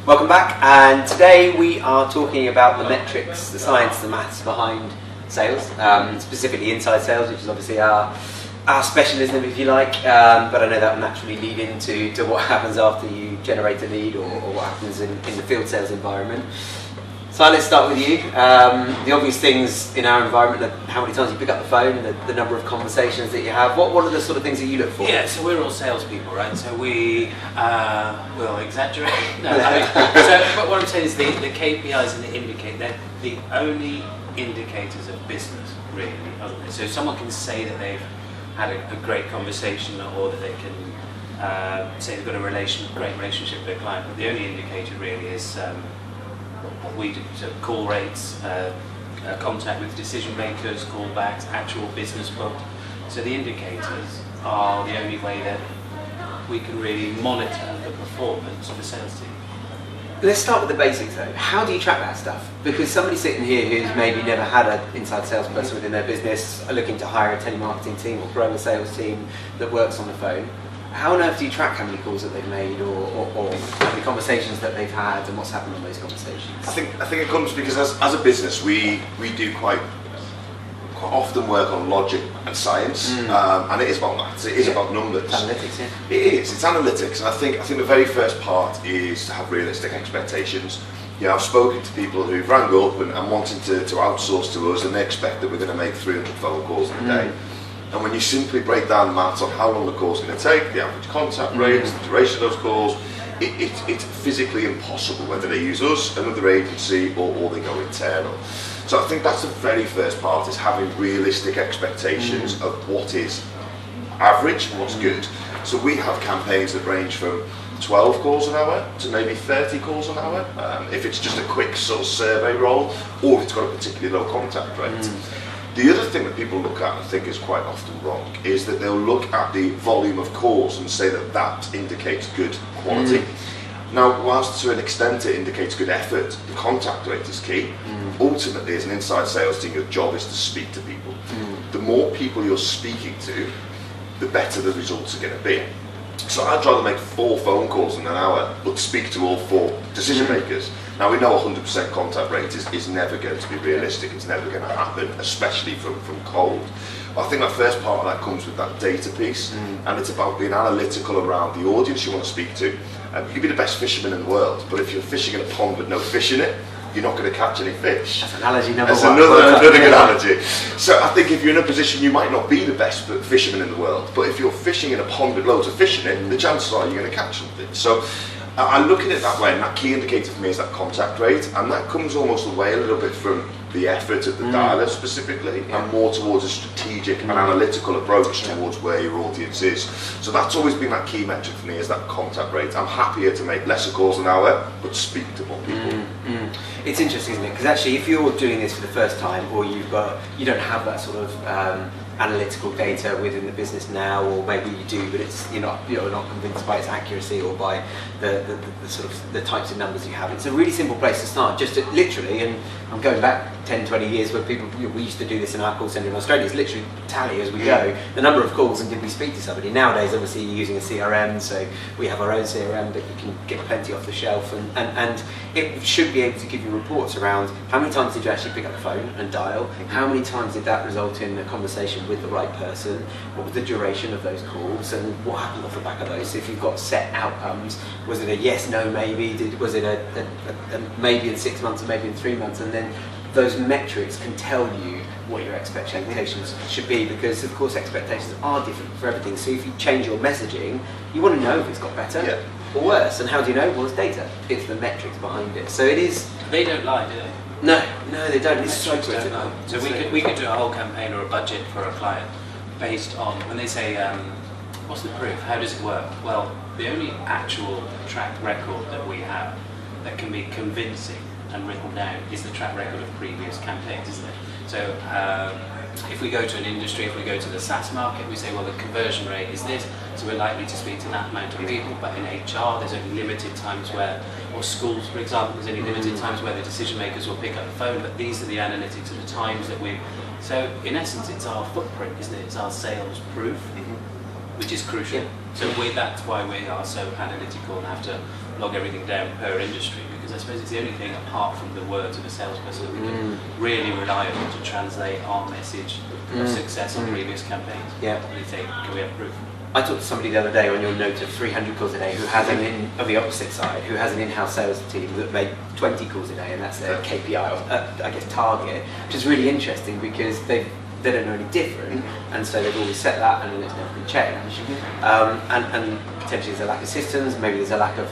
Welcome back, and today we are talking about the metrics, the science, the maths behind sales, specifically inside sales, which is obviously our specialism, if you like, but I know that will naturally lead into what happens after you generate a lead or what happens in the field sales environment. So let's start with you. The obvious things in our environment are how many times you pick up the phone, the number of conversations that you have. What are the sort of things that you look for? Yeah, so we're all salespeople, right? So we will exaggerate. No, but what I'm saying is the KPIs and the indicators, they're the only indicators of business, really. So someone can say that they've had a great conversation, or that they can say they've got a great relationship with their client, but the only indicator really is what we do, so call rates, contact with decision makers, callbacks, actual business booked. So the indicators are the only way that we can really monitor the performance of the sales team. Let's start with the basics though. How do you track that stuff? Because somebody sitting here who's maybe never had an inside salesperson within their business, are looking to hire a telemarketing team or grow a sales team that works on the phone. How on earth do you track how many calls that they've made, or how many conversations that they've had, and what's happened on those conversations? I think it comes because as a business we do quite often work on logic and science, and it is about maths. It is about numbers. It's analytics, yeah. It is. It's analytics, and I think the very first part is to have realistic expectations. You know, I've spoken to people who've rang up and wanting to outsource to us, and they expect that we're going to make 300 phone calls in a day. And when you simply break down the maths on how long the call's going to take, the average contact rates, the duration of those calls, it's physically impossible whether they use us, another agency, or they go internal. So I think that's the very first part, is having realistic expectations of what is average and what's good. So we have campaigns that range from 12 calls an hour to maybe 30 calls an hour, if it's just a quick sort of survey roll, or if it's got a particularly low contact rate. The other thing that people look at, I think is quite often wrong, is that they'll look at the volume of calls and say that indicates good quality. Now, whilst to an extent it indicates good effort, the contact rate is key. Ultimately, as an inside sales team, your job is to speak to people. The more people you're speaking to, the better the results are going to be. So I'd rather make 4 phone calls in an hour, but speak to all 4 decision makers. Now we know 100% contact rate is never going to be realistic, it's never going to happen, especially from cold. I think that first part of that comes with that data piece, and it's about being analytical around the audience you want to speak to. You can be the best fisherman in the world, but if you're fishing in a pond with no fish in it, you're not going to catch any fish. That's analogy number That's one. Another good analogy. So I think if you're in a position, you might not be the best fisherman in the world, but if you're fishing in a pond with loads of fish in it, the chances are you're going to catch something. So I look at it that way, and that key indicator for me is that contact rate, and that comes almost away a little bit from the effort of the dialer specifically, and more towards a strategic and analytical approach towards where your audience is. So that's always been that key metric for me, is that contact rate. I'm happier to make lesser calls an hour, but speak to more people. It's interesting, isn't it? Because actually, if you're doing this for the first time, or you don't have that sort of analytical data within the business now, or maybe you do, but you're not convinced by its accuracy or by the sort of the types of numbers you have. It's a really simple place to start, just to literally, and I'm going back 10-20 years where people, we used to do this in our call centre in Australia, it's literally tally as we go the number of calls and did we speak to somebody. Nowadays obviously you're using a CRM, so we have our own CRM that you can get plenty off the shelf, and it should be able to give you reports around how many times did you actually pick up the phone and dial, how many times did that result in a conversation with the right person, what was the duration of those calls, and what happened off the back of those. So if you've got set outcomes, was it a yes, no, maybe, was it a maybe in 6 months or maybe in 3 months, and then those metrics can tell you what your expectations should be, because of course expectations are different for everything. So if you change your messaging, you want to know if it's got better or worse. And how do you know? Well, it's data. It's the metrics behind it. So it is. They don't lie, do they? No, they don't. It's so critical. So we could do a whole campaign or a budget for a client based on, when they say, what's the proof? How does it work? Well, the only actual track record that we have that can be convincing and written down is the track record of previous campaigns, isn't it? So if we go to an industry, if we go to the SaaS market, we say, well, the conversion rate is this, so we're likely to speak to that amount of people. But in HR, there's only limited times where, or schools, for example, there's only limited times where the decision makers will pick up the phone, but these are the analytics of the times that we. So in essence, it's our footprint, isn't it? It's our sales proof, which is crucial. So that's why we are so analytical and have to log everything down per industry, because I suppose it's the only thing apart from the words of a salesperson that we can really rely on to translate our message of success on previous campaigns. Yeah. What do you think? Can we have proof? I talked to somebody the other day on your note of 300 calls a day who has on the opposite side, who has an in-house sales team that make 20 calls a day, and that's their KPI, or I guess target, which is really interesting because they don't know any different, and so they've always set that, and it's never been changed. And potentially there's a lack of systems, maybe there's a lack of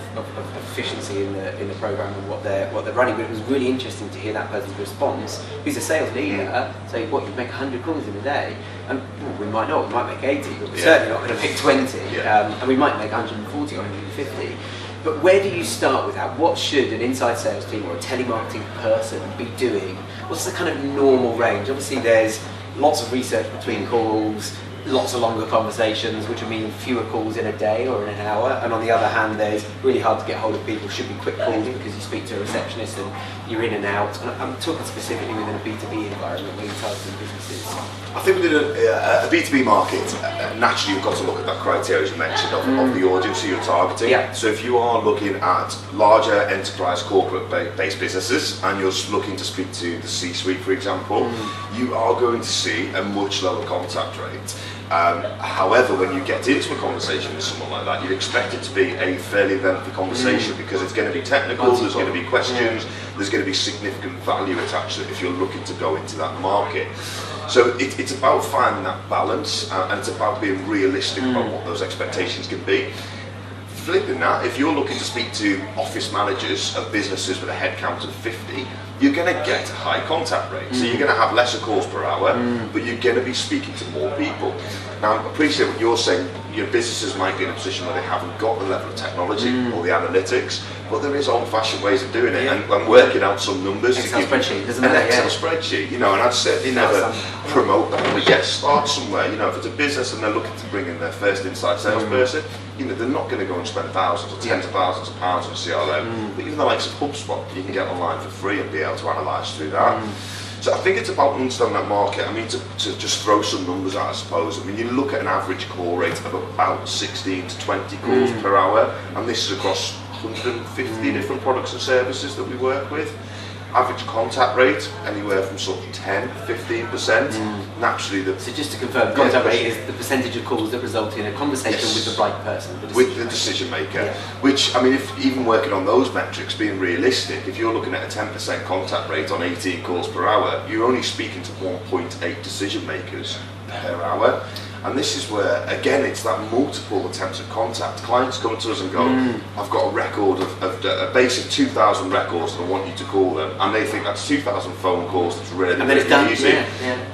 efficiency in the program and what they're running. But it was really interesting to hear that person's response, who's a sales leader, say, "What, you make 100 calls in a day?" And well, we might not, we might make 80, but we're certainly not going to make 20, and we might make 140 or 150. But where do you start with that? What should an inside sales team or a telemarketing person be doing? What's the kind of normal range? Obviously there's lots of research between calls, lots of longer conversations, which would mean fewer calls in a day or in an hour. And on the other hand, there's really hard to get hold of people, should be quick calls because you speak to a receptionist and you're in and out. And I'm talking specifically within a B2B environment where you're targeting businesses. I think within a B2B market, naturally you've got to look at that criteria as you mentioned of the audience who you're targeting. Yeah. So if you are looking at larger enterprise corporate-based businesses and you're looking to speak to the C-suite, for example, you are going to see a much lower contact rate. However, when you get into a conversation with someone like that, you'd expect it to be a fairly lengthy conversation because it's going to be technical, there's going to be questions, there's going to be significant value attached to it if you're looking to go into that market. So it's about finding that balance and it's about being realistic about what those expectations can be. Flipping that, if you're looking to speak to office managers of businesses with a headcount of 50, you're going to get a high contact rate. So you're going to have lesser calls per hour, but you're going to be speaking to more people. Now, I appreciate what you're saying. Your businesses might be in a position where they haven't got the level of technology or the analytics, but there is old-fashioned ways of doing it, and I'm working out some numbers. Excel spreadsheet, doesn't it? it? An Excel spreadsheet, you know, and I'd certainly never promote that. But yes, start somewhere. You know, if it's a business and they're looking to bring in their first inside salesperson, you know, they're not going to go and spend thousands or tens of thousands of pounds on CRM. But even the likes of HubSpot, you can get online for free and be able to analyse through that. So I think it's about understanding that market. I mean, to just throw some numbers out, I suppose. I mean, you look at an average call rate of about 16 to 20 calls per hour, and this is across 150 different products and services that we work with. Average contact rate, anywhere from sort of 10, 15%. Naturally, So just to confirm, contact rate is the percentage of calls that result in a conversation with the right person. With the decision maker, which, I mean, if even working on those metrics, being realistic, if you're looking at a 10% contact rate on 18 calls per hour, you're only speaking to 1.8 decision makers per hour. And this is where, again, it's that multiple attempts at contact. Clients come to us and go, I've got a record of a base of 2,000 records and I want you to call them. And they think that's 2,000 phone calls, that's really, really easy.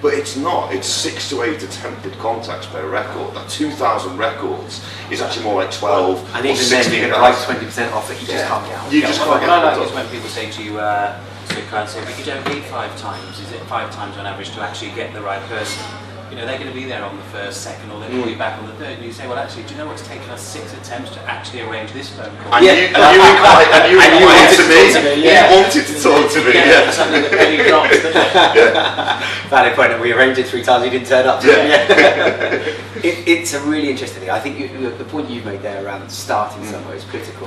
But it's not. It's 6 to 8 attempted contacts per record. That 2,000 records is actually more like 12 and or even 16. then you're going to write 20% off it, you just can't get hold. You just can't What get I like hold is of. when people say to you, so clients say, but you don't need 5 times. Is it 5 times on average to actually get the right person? You know, they're going to be there on the first, second, or they'll call you back on the third, and you say, well, actually, do you know what's taken us 6 attempts to actually arrange this phone call? And you wanted to me. You wanted to talk to me. Yeah, something that really drops, doesn't it? Valid point, and we arranged it 3 times, you didn't turn up. It's a really interesting thing. I think the point you've made there around starting somewhere is critical.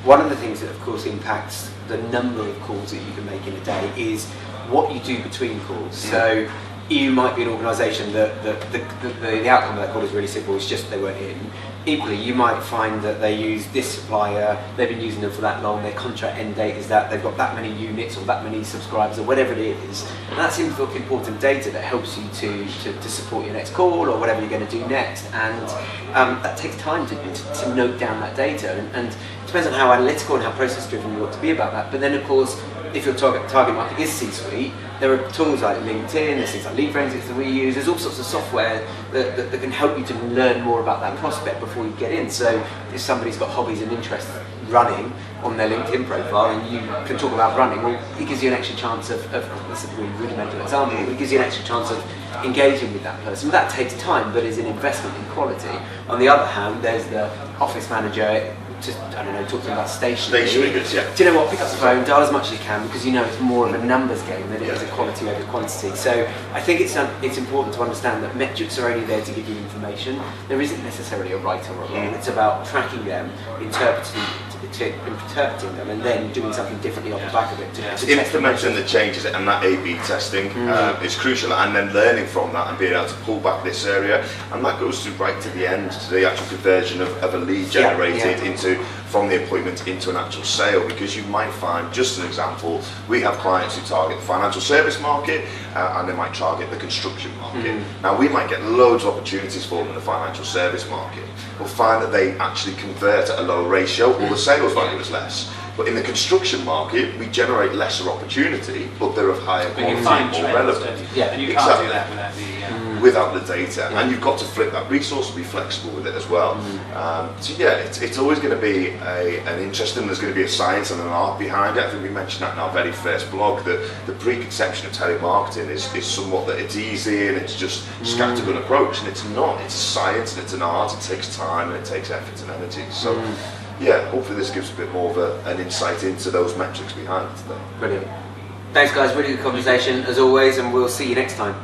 One of the things that, of course, impacts the number of calls that you can make in a day is what you do between calls. So you might be an organisation that the outcome of that call is really simple, it's just they weren't in. Equally, you might find that they use this supplier, they've been using them for that long, their contract end date is that, they've got that many units or that many subscribers or whatever it is. And that's important data that helps you to support your next call or whatever you're going to do next. And that takes time to note down that data. And it depends on how analytical and how process driven you want to be about that. But then, of course, if your target market is C-suite, there are tools like LinkedIn, there's things like Lead Forensics that we use, there's all sorts of software that can help you to learn more about that prospect before you get in. So if somebody's got hobbies and interests running on their LinkedIn profile and you can talk about running, well, it gives you an extra chance of this is a really rudimental example, but it gives you an extra chance of engaging with that person. That takes time, but is an investment in quality. On the other hand, there's the office manager I don't know, talk to them about stationery. Stationery goods, yeah. Do you know what? Pick up the phone, dial as much as you can, because you know it's more of a numbers game than it is a Yeah. quality over quantity. So I think it's important to understand that metrics are only there to give you information. There isn't necessarily a right or a wrong. It's about tracking them, interpreting them, and then doing something differently off the back of it. To test the Implementing metrics. the changes and that A/B testing is crucial, and then learning from that and being able to pull back this area, and that goes through right to the end, to the actual conversion of a lead generated from the appointment into an actual sale. Because you might find, just an example, we have clients who target the financial service market and they might target the construction market. Now we might get loads of opportunities for them in the financial service market. We'll find that they actually convert at a lower ratio, or the sales value is less. But in the construction market, we generate lesser opportunity, but they're of higher But you quality, find more trends, relevant. don't you? Yeah, and you exactly. can't do that without the. Without the data, and you've got to flip that resource and be flexible with it as well. So yeah, it's always going to be an interesting. There's going to be a science and an art behind it. I think we mentioned that in our very first blog. That the preconception of telemarketing is somewhat that it's easy and it's just scattergun approach, and it's not. It's a science and it's an art. It takes time and it takes effort and energy. So yeah, hopefully this gives a bit more of an insight into those metrics behind it today. Brilliant. Thanks, guys. Really good conversation as always, and we'll see you next time.